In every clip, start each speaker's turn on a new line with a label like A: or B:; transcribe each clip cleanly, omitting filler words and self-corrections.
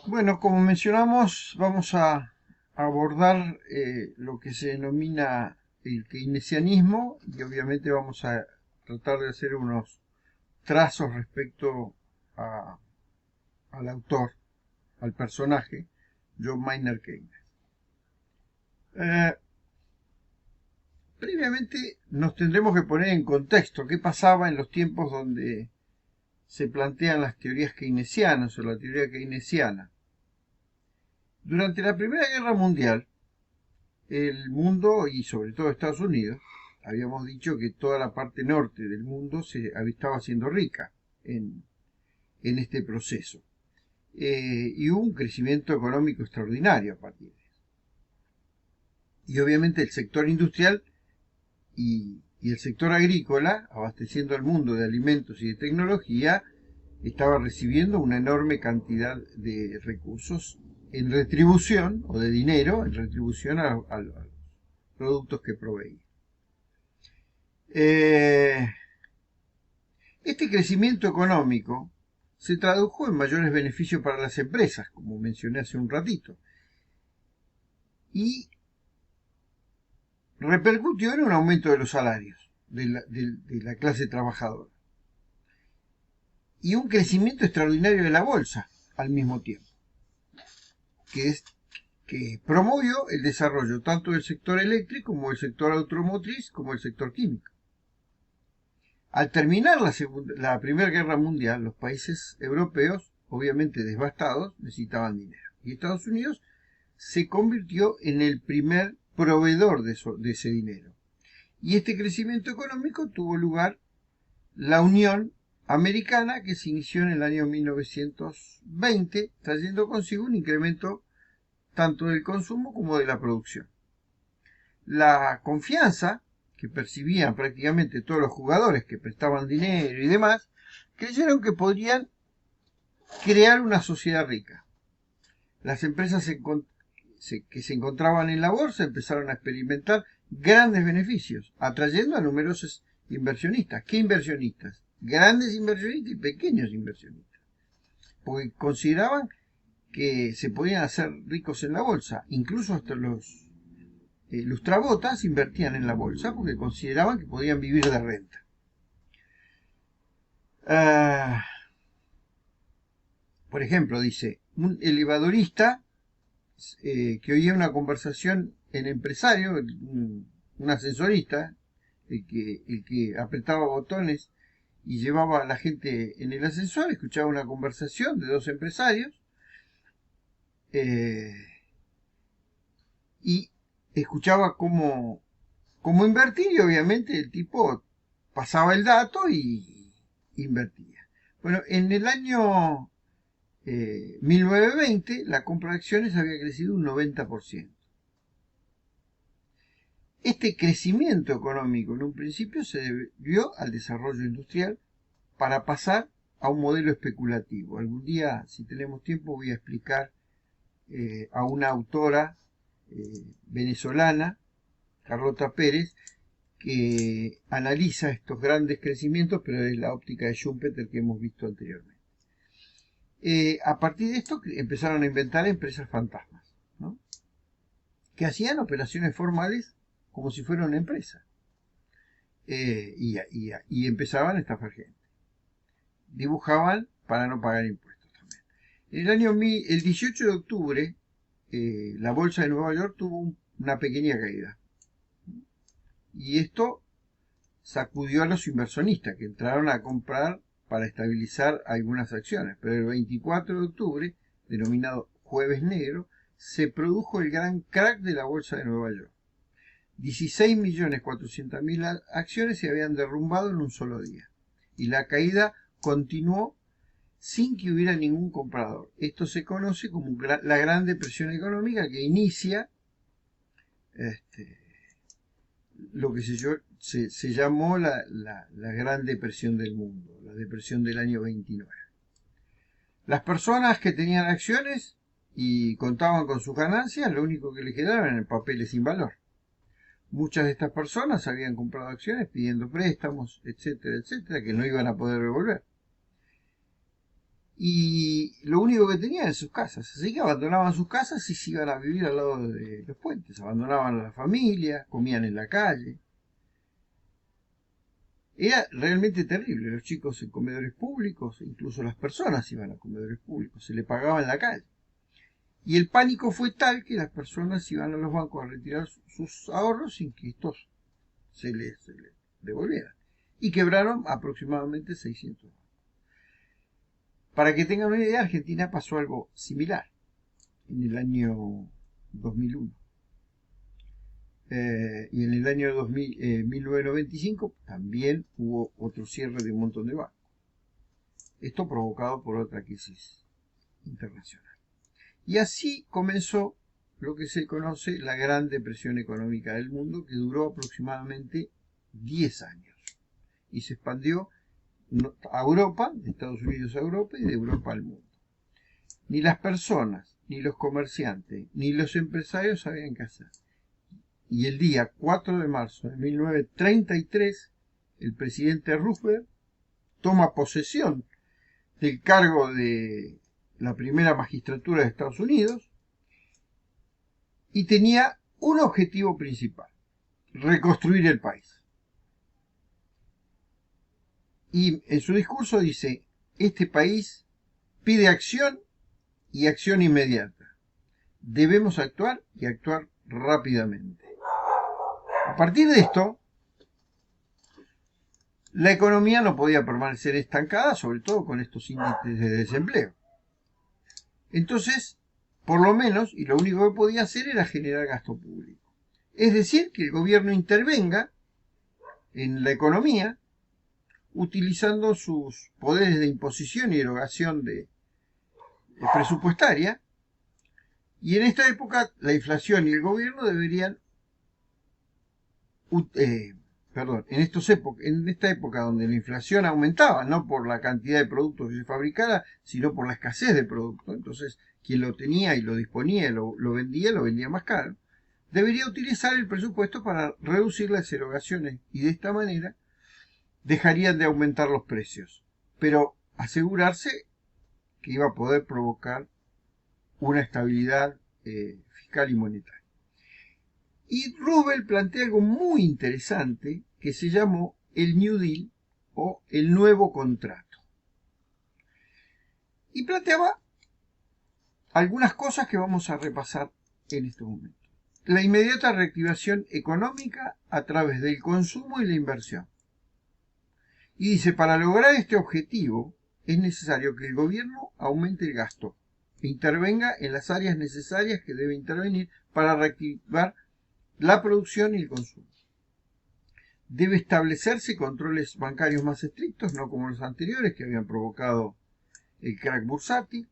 A: Bueno, como mencionamos, vamos a abordar lo que se denomina el keynesianismo y obviamente vamos a tratar de hacer unos trazos respecto a- al autor, al personaje, John Maynard Keynes. Eh, Previamente nos tendremos que poner en contexto qué pasaba en los tiempos donde se plantean las teorías keynesianas o la teoría keynesiana. Durante la Primera Guerra Mundial, el mundo y sobre todo Estados Unidos, habíamos dicho que toda la parte norte del mundo se estaba siendo rica en, en este proceso. Y hubo un crecimiento económico extraordinario a partir de eso. Y obviamente el sector industrial y el sector agrícola, abasteciendo al mundo de alimentos y de tecnología, estaba recibiendo una enorme cantidad de recursos en retribución, o de dinero, en retribución a los productos que proveía. Eh, este crecimiento económico se tradujo en mayores beneficios para las empresas, como mencioné hace un ratito, y repercutió en un aumento de los salarios de la clase trabajadora y un crecimiento extraordinario de la bolsa al mismo tiempo, que es que promovió el desarrollo tanto del sector eléctrico como del sector automotriz como del sector químico. Al terminar la Primera Guerra Mundial, los países europeos, obviamente devastados, necesitaban dinero. Y Estados Unidos se convirtió en el primer proveedor de ese dinero. Y este crecimiento económico tuvo lugar la Unión Americana, que se inició en el año 1920, trayendo consigo un incremento tanto del consumo como de la producción. La confianza que percibían prácticamente todos los jugadores que prestaban dinero y demás, creyeron que podrían crear una sociedad rica. Las empresas que se encontraban en la bolsa empezaron a experimentar grandes beneficios, atrayendo a numerosos inversionistas. ¿Qué inversionistas? Grandes inversionistas y pequeños inversionistas, porque consideraban que se podían hacer ricos en la bolsa. Incluso hasta los lustrabotas invertían en la bolsa porque consideraban que podían vivir de renta. Ah, por ejemplo, dice, un elevadorista que oía una conversación en empresario, un ascensorista, el que apretaba botones y llevaba a la gente en el ascensor, escuchaba una conversación de dos empresarios eh, y escuchaba cómo invertir y obviamente el tipo pasaba el dato y invertía. Bueno, en el año 1920 la compra de acciones había crecido un 90%. Este crecimiento económico en un principio se debió al desarrollo industrial para pasar a un modelo especulativo. Algún día, si tenemos tiempo, voy a explicar a una autora venezolana, Carlota Pérez, que analiza estos grandes crecimientos, pero desde la óptica de Schumpeter que hemos visto anteriormente. A partir de esto empezaron a inventar empresas fantasmas, ¿no? Que hacían operaciones formales como si fuera una empresa. Y empezaban a estafar gente. Dibujaban para no pagar impuestos también. El 18 de octubre, la bolsa de Nueva York tuvo una pequeña caída. Y esto sacudió a los inversionistas que entraron a comprar para estabilizar algunas acciones. Pero el 24 de octubre, denominado Jueves Negro, se produjo el gran crack de la bolsa de Nueva York. 16.400.000 acciones se habían derrumbado en un solo día. Y la caída continuó sin que hubiera ningún comprador. Esto se conoce como la Gran Depresión Económica, que inicia este, lo que se llamó la Gran Depresión del mundo, la depresión del año 29. Las personas que tenían acciones y contaban con sus ganancias, lo único que les quedaba eran papeles sin valor. Muchas de estas personas habían comprado acciones pidiendo préstamos, etcétera, etcétera, que no iban a poder devolver. y lo único que tenían en sus casas. Así que abandonaban sus casas y se iban a vivir al lado de los puentes. Abandonaban a la familia, comían en la calle. Era realmente terrible. Los chicos en comedores públicos, incluso las personas iban a comedores públicos, se le pagaba en la calle. Y el pánico fue tal que las personas iban a los bancos a retirar sus ahorros sin que estos se les devolvieran. Y quebraron aproximadamente 600. Para que tengan una idea, Argentina pasó algo similar en el año 2001. Y en el año 1995 también hubo otro cierre de un montón de bancos. Esto provocado por otra crisis internacional. Y así comenzó lo que se conoce la Gran Depresión Económica del mundo, que duró aproximadamente 10 años y se expandió a Europa, de Estados Unidos a Europa y de Europa al mundo. Ni las personas, ni los comerciantes, ni los empresarios sabían qué hacer. Y el día 4 de marzo de 1933, el presidente Roosevelt toma posesión del cargo de la primera magistratura de Estados Unidos y tenía un objetivo principal: reconstruir el país. Y en su discurso dice: este país pide acción y acción inmediata. Debemos actuar y actuar rápidamente. A partir de esto, la economía no podía permanecer estancada, sobre todo con estos índices de desempleo. Entonces, por lo menos, y lo único que podía hacer era generar gasto público. Es decir, que el gobierno intervenga en la economía utilizando sus poderes de imposición y erogación presupuestaria, y en esta época la inflación y el gobierno deberían en esta época donde la inflación aumentaba, no por la cantidad de productos que se fabricara, sino por la escasez de productos, entonces quien lo tenía y lo disponía, lo vendía más caro, debería utilizar el presupuesto para reducir las erogaciones y de esta manera dejarían de aumentar los precios, pero asegurarse que iba a poder provocar una estabilidad fiscal y monetaria. Y Roosevelt plantea algo muy interesante que se llamó el New Deal o el nuevo contrato. Y planteaba algunas cosas que vamos a repasar en este momento. La inmediata reactivación económica a través del consumo y la inversión. Y dice: para lograr este objetivo es necesario que el gobierno aumente el gasto e intervenga en las áreas necesarias que debe intervenir para reactivar la producción y el consumo. Debe establecerse controles bancarios más estrictos, no como los anteriores que habían provocado el crack bursátil,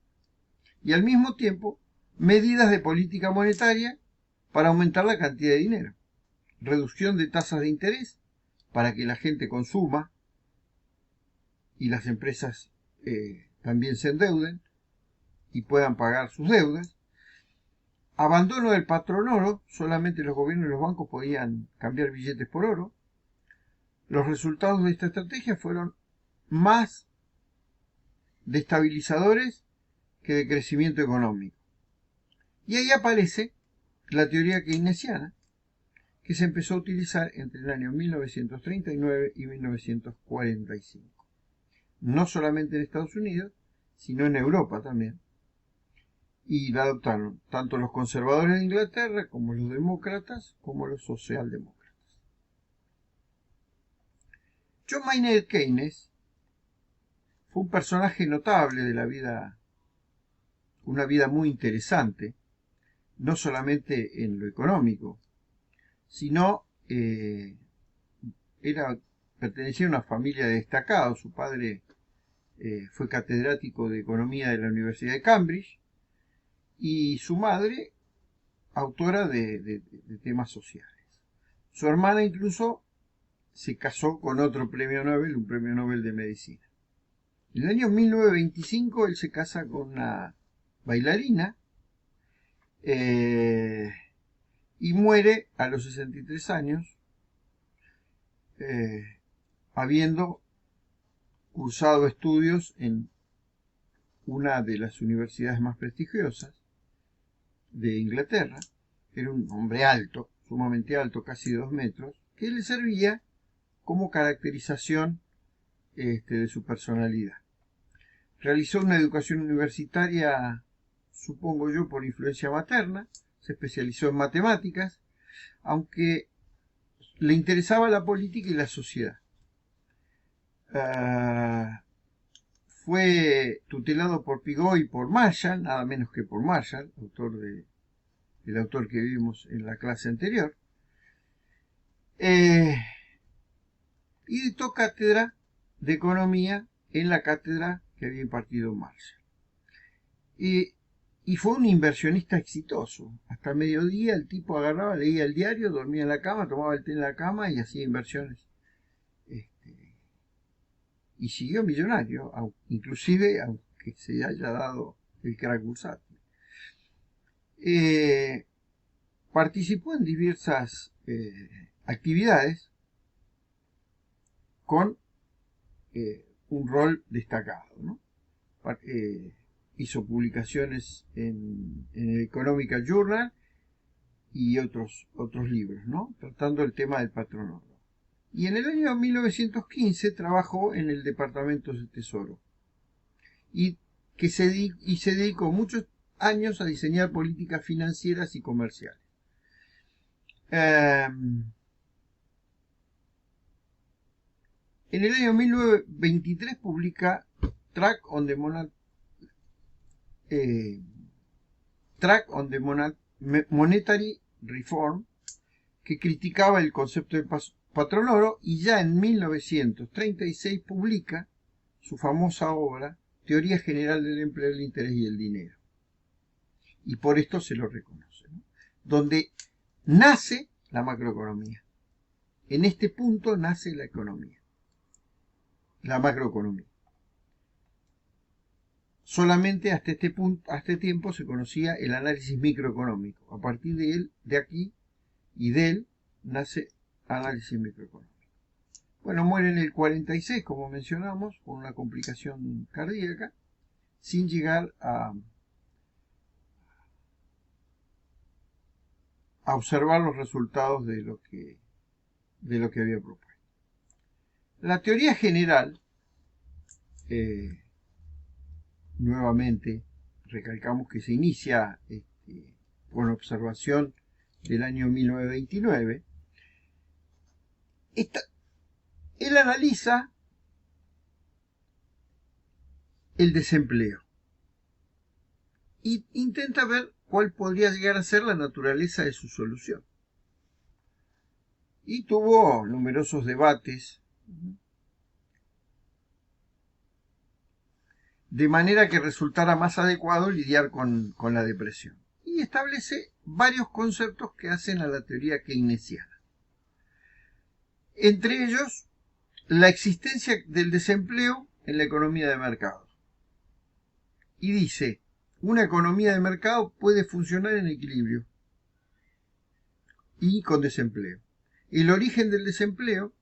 A: y al mismo tiempo medidas de política monetaria para aumentar la cantidad de dinero, reducción de tasas de interés para que la gente consuma y las empresas también se endeuden y puedan pagar sus deudas. Abandono del patrón oro, solamente los gobiernos y los bancos podían cambiar billetes por oro. Los resultados de esta estrategia fueron más destabilizadores que de crecimiento económico. Y ahí aparece la teoría keynesiana, que se empezó a utilizar entre el año 1939 y 1945. No solamente en Estados Unidos, sino en Europa también. Y la adoptaron tanto los conservadores de Inglaterra como los demócratas como los socialdemócratas. John Maynard Keynes fue un personaje notable de la vida, una vida muy interesante, no solamente en lo económico, sino pertenecía a una familia de destacados. Su padre fue catedrático de economía de la Universidad de Cambridge y su madre autora de temas sociales. Su hermana incluso se casó con otro premio Nobel, un premio Nobel de medicina. En el año 1925 él se casa con una bailarina y muere a los 63 años, habiendo cursado estudios en una de las universidades más prestigiosas de Inglaterra. Era un hombre alto, sumamente alto, casi 2 metros, que le servía como caracterización de su personalidad. Realizó una educación universitaria, supongo yo, por influencia materna, se especializó en matemáticas, aunque le interesaba la política y la sociedad. Fue tutelado por Pigot y por Marshall, nada menos que por Marshall, el autor que vimos en la clase anterior. Y dictó cátedra de economía en la cátedra que había impartido Marshall. Y fue un inversionista exitoso. Hasta mediodía el tipo agarraba, leía el diario, dormía en la cama, tomaba el té en la cama y hacía inversiones. Y siguió millonario, inclusive aunque se haya dado el crack bursátil. Participó en diversas actividades con un rol destacado, ¿no? Hizo publicaciones en el Economical Journal y otros libros, ¿no? Tratando el tema del patrón oro. Y en el año 1915 trabajó en el Departamento del Tesoro y se dedicó muchos años a diseñar políticas financieras y comerciales. En el año 1923 publica Tract on the Monetary Reform, que criticaba el concepto de patrón oro, y ya en 1936 publica su famosa obra Teoría General del Empleo, el Interés y el Dinero. Y por esto se lo reconoce, ¿no? Donde nace la macroeconomía. En este punto nace la economía, la macroeconomía. Solamente hasta este tiempo se conocía el análisis microeconómico. A partir de aquí y de él nace análisis microeconómico. Bueno, muere en el 46, como mencionamos, con una complicación cardíaca, sin llegar a observar los resultados de lo que había propuesto. La teoría general, nuevamente recalcamos que se inicia con observación del año 1929, él analiza el desempleo y intenta ver cuál podría llegar a ser la naturaleza de su solución. Y tuvo numerosos debates, de manera que resultara más adecuado lidiar con la depresión. Y establece varios conceptos que hacen a la teoría keynesiana. Entre ellos, la existencia del desempleo en la economía de mercado. Y dice, una economía de mercado puede funcionar en equilibrio y con desempleo. El origen del desempleo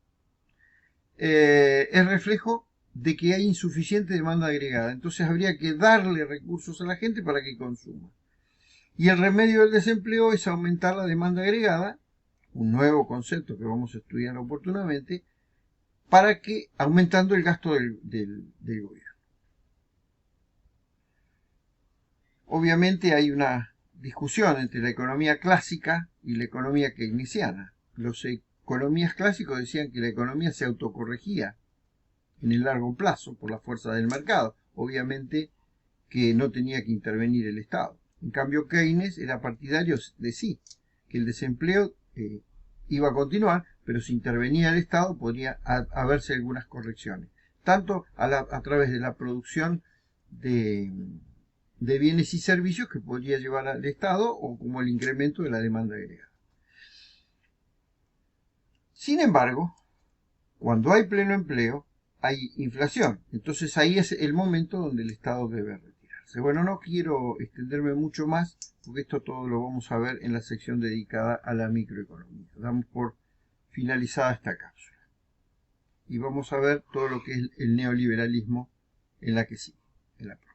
A: es reflejo de que hay insuficiente demanda agregada. Entonces habría que darle recursos a la gente para que consuma. Y el remedio del desempleo es aumentar la demanda agregada, un nuevo concepto que vamos a estudiar oportunamente, para que aumentando el gasto del gobierno. Obviamente hay una discusión entre la economía clásica y la economía keynesiana. Los economías clásicos decían que la economía se autocorregía en el largo plazo por la fuerza del mercado. Obviamente que no tenía que intervenir el Estado. En cambio, Keynes era partidario de sí, que el desempleo iba a continuar, pero si intervenía el Estado podría haberse algunas correcciones, tanto a través de la producción de bienes y servicios que podría llevar al Estado o como el incremento de la demanda agregada. Sin embargo, cuando hay pleno empleo, hay inflación. Entonces ahí es el momento donde el Estado debe retirarse. Bueno, no quiero extenderme mucho más, porque esto todo lo vamos a ver en la sección dedicada a la microeconomía. Damos por finalizada esta cápsula. Y vamos a ver todo lo que es el neoliberalismo en la que sigue, en la próxima.